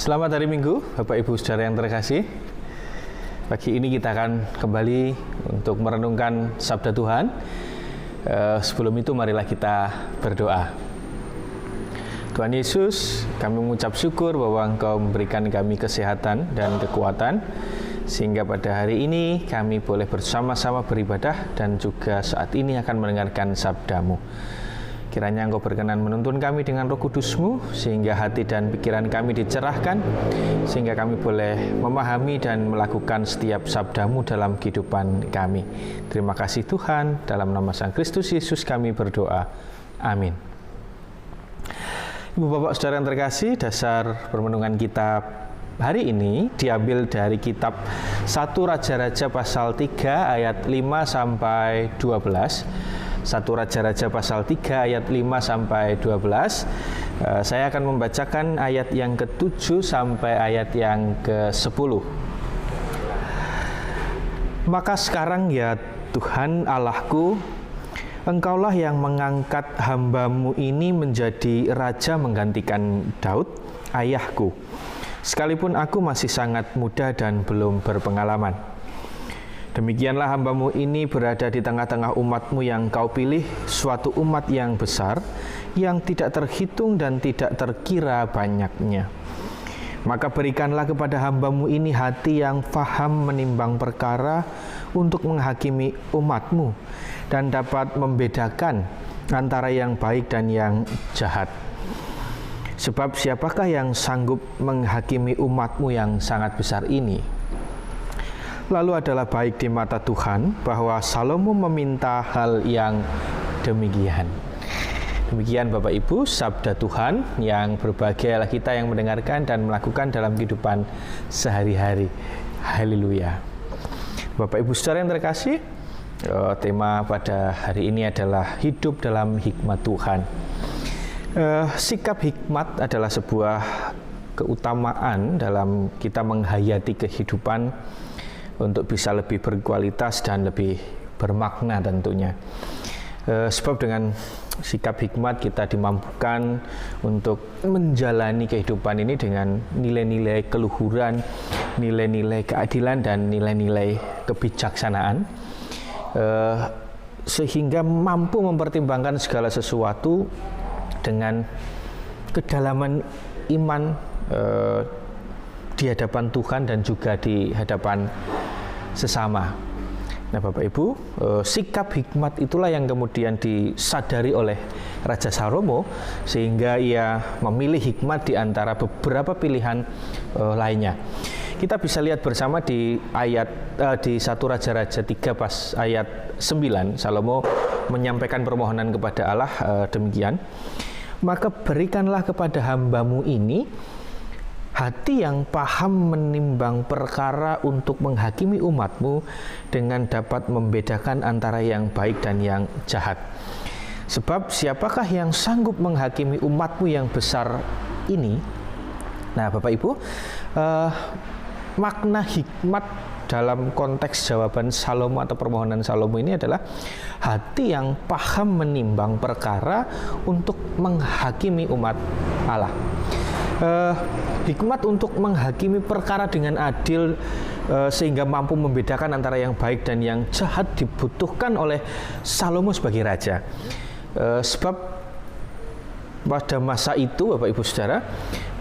Selamat hari Minggu, Bapak Ibu Saudara yang terkasih. Pagi ini kita akan kembali untuk merenungkan Sabda Tuhan. Sebelum itu marilah kita berdoa. Tuhan Yesus, kami mengucap syukur bahwa Engkau memberikan kami kesehatan dan kekuatan, sehingga pada hari ini kami boleh bersama-sama beribadah dan juga saat ini akan mendengarkan sabda-Mu. Kiranya Engkau berkenan menuntun kami dengan Roh Kudus-Mu, sehingga hati dan pikiran kami dicerahkan, sehingga kami boleh memahami dan melakukan setiap sabda-Mu dalam kehidupan kami. Terima kasih Tuhan, dalam nama Sang Kristus Yesus kami berdoa. Amin. Ibu Bapak Saudara yang terkasih, dasar permenungan kita hari ini diambil dari kitab 1 Raja-Raja pasal 3 ayat 5 sampai 12. 1 Raja-Raja pasal 3 ayat 5 sampai 12. Saya akan membacakan ayat yang ke-7 sampai ayat yang ke-10. Maka sekarang ya Tuhan Allahku, Engkaulah yang mengangkat hamba-Mu ini menjadi raja menggantikan Daud, ayahku. Sekalipun aku masih sangat muda dan belum berpengalaman. Demikianlah hamba-Mu ini berada di tengah-tengah umat-Mu yang Kau pilih, suatu umat yang besar, yang tidak terhitung dan tidak terkira banyaknya. Maka berikanlah kepada hamba-Mu ini hati yang faham menimbang perkara untuk menghakimi umat-Mu, dan dapat membedakan antara yang baik dan yang jahat. Sebab siapakah yang sanggup menghakimi umat-Mu yang sangat besar ini? Lalu adalah baik di mata Tuhan bahwa Salomo meminta hal yang demikian. Demikian Bapak Ibu, sabda Tuhan yang berbahagialah kita yang mendengarkan dan melakukan dalam kehidupan sehari-hari. Haleluya. Bapak Ibu Saudara yang terkasih, tema pada hari ini adalah hidup dalam hikmat Tuhan. Sikap hikmat adalah sebuah keutamaan dalam kita menghayati kehidupan untuk bisa lebih berkualitas dan lebih bermakna tentunya. Sebab dengan sikap hikmat kita dimampukan untuk menjalani kehidupan ini dengan nilai-nilai keluhuran, nilai-nilai keadilan dan nilai-nilai kebijaksanaan, sehingga mampu mempertimbangkan segala sesuatu dengan kedalaman iman di hadapan Tuhan dan juga di hadapan sesama. Nah Bapak Ibu, sikap hikmat itulah yang kemudian disadari oleh Raja Salomo, sehingga ia memilih hikmat di antara beberapa pilihan lainnya. Kita bisa lihat bersama di ayat di 1 Raja-Raja 3 pas ayat 9, Salomo menyampaikan permohonan kepada Allah demikian. Maka berikanlah kepada hamba-Mu ini hati yang paham menimbang perkara untuk menghakimi umat-Mu, dengan dapat membedakan antara yang baik dan yang jahat. Sebab siapakah yang sanggup menghakimi umat-Mu yang besar ini? Nah Bapak Ibu, makna hikmat dalam konteks jawaban Salomo atau permohonan Salomo ini adalah hati yang paham menimbang perkara untuk menghakimi umat Allah. Hikmat untuk menghakimi perkara dengan adil, sehingga mampu membedakan antara yang baik dan yang jahat dibutuhkan oleh Salomo sebagai raja. Sebab pada masa itu Bapak Ibu Saudara,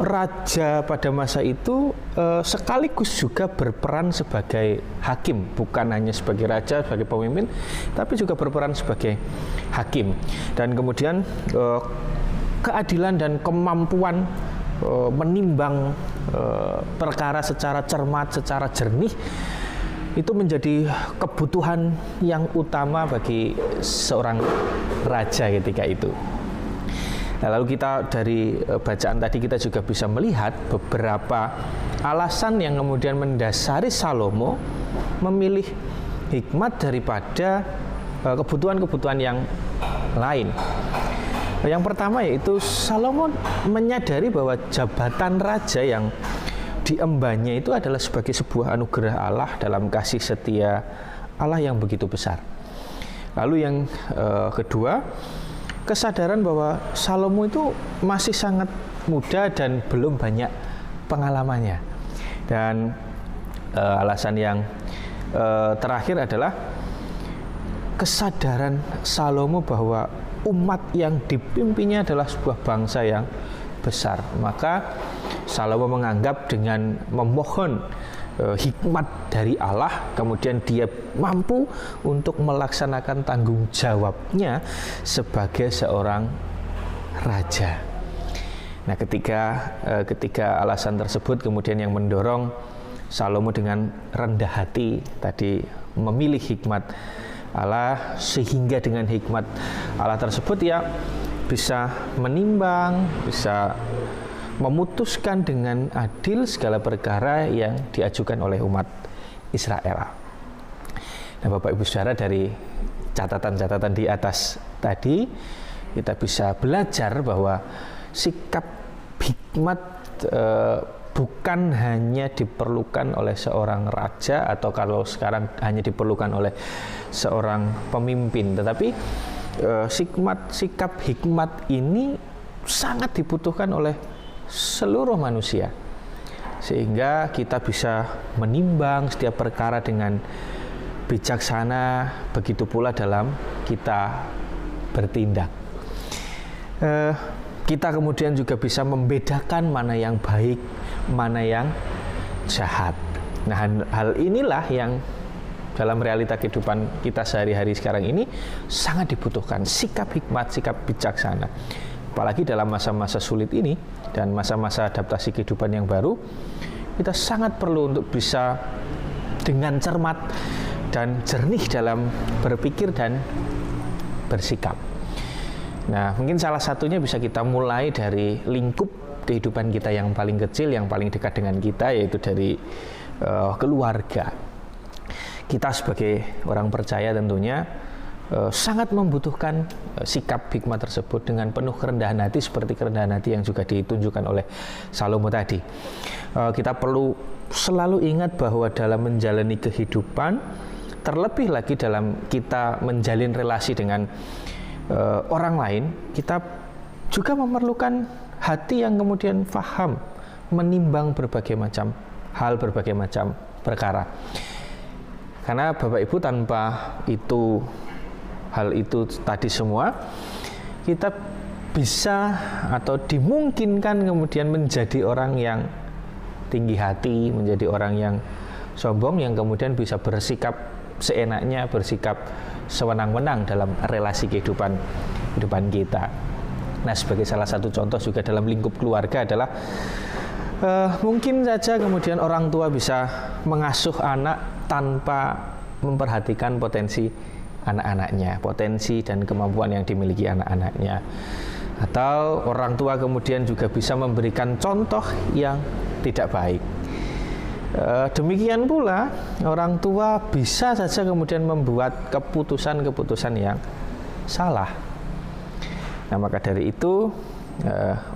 raja pada masa itu sekaligus juga berperan sebagai hakim, bukan hanya sebagai raja, sebagai pemimpin, tapi juga berperan sebagai hakim. Dan kemudian keadilan dan kemampuan menimbang perkara secara cermat, secara jernih, itu menjadi kebutuhan yang utama bagi seorang raja ketika itu. Nah, lalu kita dari bacaan tadi kita juga bisa melihat beberapa alasan yang kemudian mendasari Salomo memilih hikmat daripada kebutuhan-kebutuhan yang lain. Yang pertama yaitu Salomo menyadari bahwa jabatan raja yang diembannya itu adalah sebagai sebuah anugerah Allah dalam kasih setia Allah yang begitu besar. Lalu yang kedua, kesadaran bahwa Salomo itu masih sangat muda dan belum banyak pengalamannya. Dan alasan yang terakhir adalah kesadaran Salomo bahwa umat yang dipimpinnya adalah sebuah bangsa yang besar. Maka Salomo menganggap dengan memohon hikmat dari Allah, kemudian dia mampu untuk melaksanakan tanggung jawabnya sebagai seorang raja. Nah, ketika alasan tersebut kemudian yang mendorong Salomo dengan rendah hati tadi memilih hikmat Allah, sehingga dengan hikmat Allah tersebut ya bisa menimbang, bisa memutuskan dengan adil segala perkara yang diajukan oleh umat Israel. Nah, Bapak Ibu Saudara, dari catatan-catatan di atas tadi kita bisa belajar bahwa sikap hikmat bukan hanya diperlukan oleh seorang raja, atau kalau sekarang hanya diperlukan oleh seorang pemimpin, tetapi sikap hikmat ini sangat dibutuhkan oleh seluruh manusia, sehingga kita bisa menimbang setiap perkara dengan bijaksana. Begitu pula dalam kita bertindak, kita kemudian juga bisa membedakan mana yang baik, mana yang jahat. Nah, hal inilah yang dalam realita kehidupan kita sehari-hari sekarang ini sangat dibutuhkan, sikap hikmat, sikap bijaksana. Apalagi dalam masa-masa sulit ini dan masa-masa adaptasi kehidupan yang baru, kita sangat perlu untuk bisa dengan cermat dan jernih dalam berpikir dan bersikap. Nah, mungkin salah satunya bisa kita mulai dari lingkup kehidupan kita yang paling kecil, yang paling dekat dengan kita, yaitu dari keluarga. Kita sebagai orang percaya tentunya sangat membutuhkan sikap hikmat tersebut dengan penuh kerendahan hati, seperti kerendahan hati yang juga ditunjukkan oleh Salomo tadi. Kita perlu selalu ingat bahwa dalam menjalani kehidupan, terlebih lagi dalam kita menjalin relasi dengan orang lain, kita juga memerlukan hati yang kemudian faham, menimbang berbagai macam hal, berbagai macam perkara. Karena Bapak Ibu, tanpa hal itu tadi semua, kita bisa atau dimungkinkan kemudian menjadi orang yang tinggi hati, menjadi orang yang sombong, yang kemudian bisa bersikap seenaknya, bersikap sewenang-wenang dalam relasi kehidupan kita. Nah, sebagai salah satu contoh juga dalam lingkup keluarga adalah mungkin saja kemudian orang tua bisa mengasuh anak tanpa memperhatikan potensi anak-anaknya, potensi dan kemampuan yang dimiliki anak-anaknya. Atau orang tua kemudian juga bisa memberikan contoh yang tidak baik. Demikian pula orang tua bisa saja kemudian membuat keputusan-keputusan yang salah. Nah, maka dari itu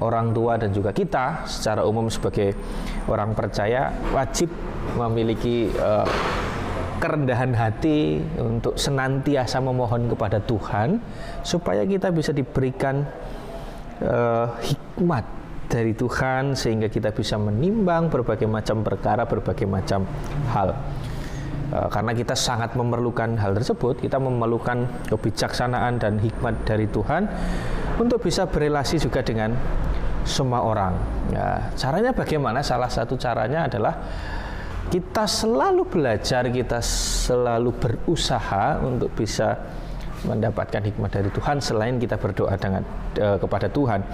orang tua dan juga kita secara umum sebagai orang percaya wajib memiliki kerendahan hati untuk senantiasa memohon kepada Tuhan supaya kita bisa diberikan hikmat dari Tuhan, sehingga kita bisa menimbang berbagai macam perkara, berbagai macam hal. Karena kita sangat memerlukan hal tersebut, kita memerlukan kebijaksanaan dan hikmat dari Tuhan untuk bisa berelasi juga dengan semua orang. Ya, caranya bagaimana? Salah satu caranya adalah kita selalu belajar, kita selalu berusaha untuk bisa mendapatkan hikmat dari Tuhan selain kita berdoa kepada Tuhan.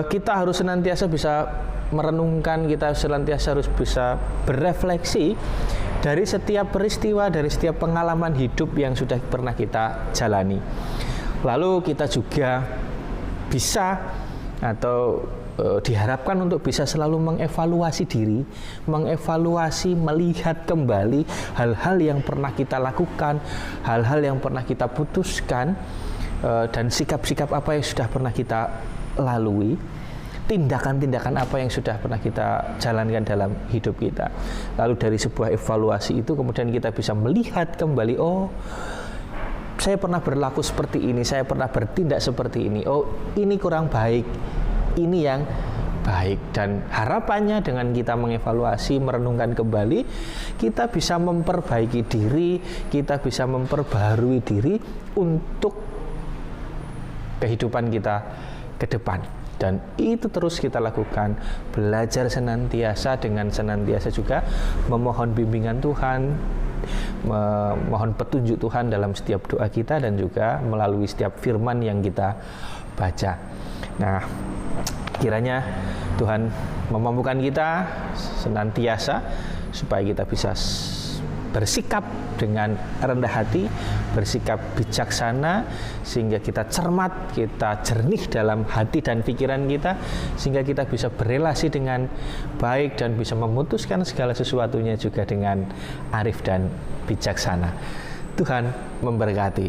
Kita harus senantiasa bisa merenungkan, kita senantiasa harus bisa berefleksi dari setiap peristiwa, dari setiap pengalaman hidup yang sudah pernah kita jalani. Lalu kita juga bisa atau diharapkan untuk bisa selalu mengevaluasi diri, mengevaluasi, melihat kembali hal-hal yang pernah kita lakukan, hal-hal yang pernah kita putuskan, dan sikap-sikap apa yang sudah pernah kita lalui, tindakan-tindakan apa yang sudah pernah kita jalankan dalam hidup kita. Lalu dari sebuah evaluasi itu kemudian kita bisa melihat kembali, oh, saya pernah berlaku seperti ini, saya pernah bertindak seperti ini, oh, ini kurang baik, ini yang baik. Dan harapannya dengan kita mengevaluasi, merenungkan kembali, kita bisa memperbaiki diri, kita bisa memperbaharui diri untuk kehidupan kita ke depan. Dan itu terus kita lakukan, belajar senantiasa, dengan senantiasa juga memohon bimbingan Tuhan, memohon petunjuk Tuhan dalam setiap doa kita dan juga melalui setiap firman yang kita baca. Nah, kiranya Tuhan memampukan kita senantiasa supaya kita bisa bersikap dengan rendah hati, bersikap bijaksana, sehingga kita cermat, kita jernih dalam hati dan pikiran kita, sehingga kita bisa berelasi dengan baik dan bisa memutuskan segala sesuatunya juga dengan arif dan bijaksana. Tuhan memberkati.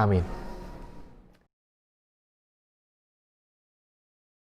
Amin.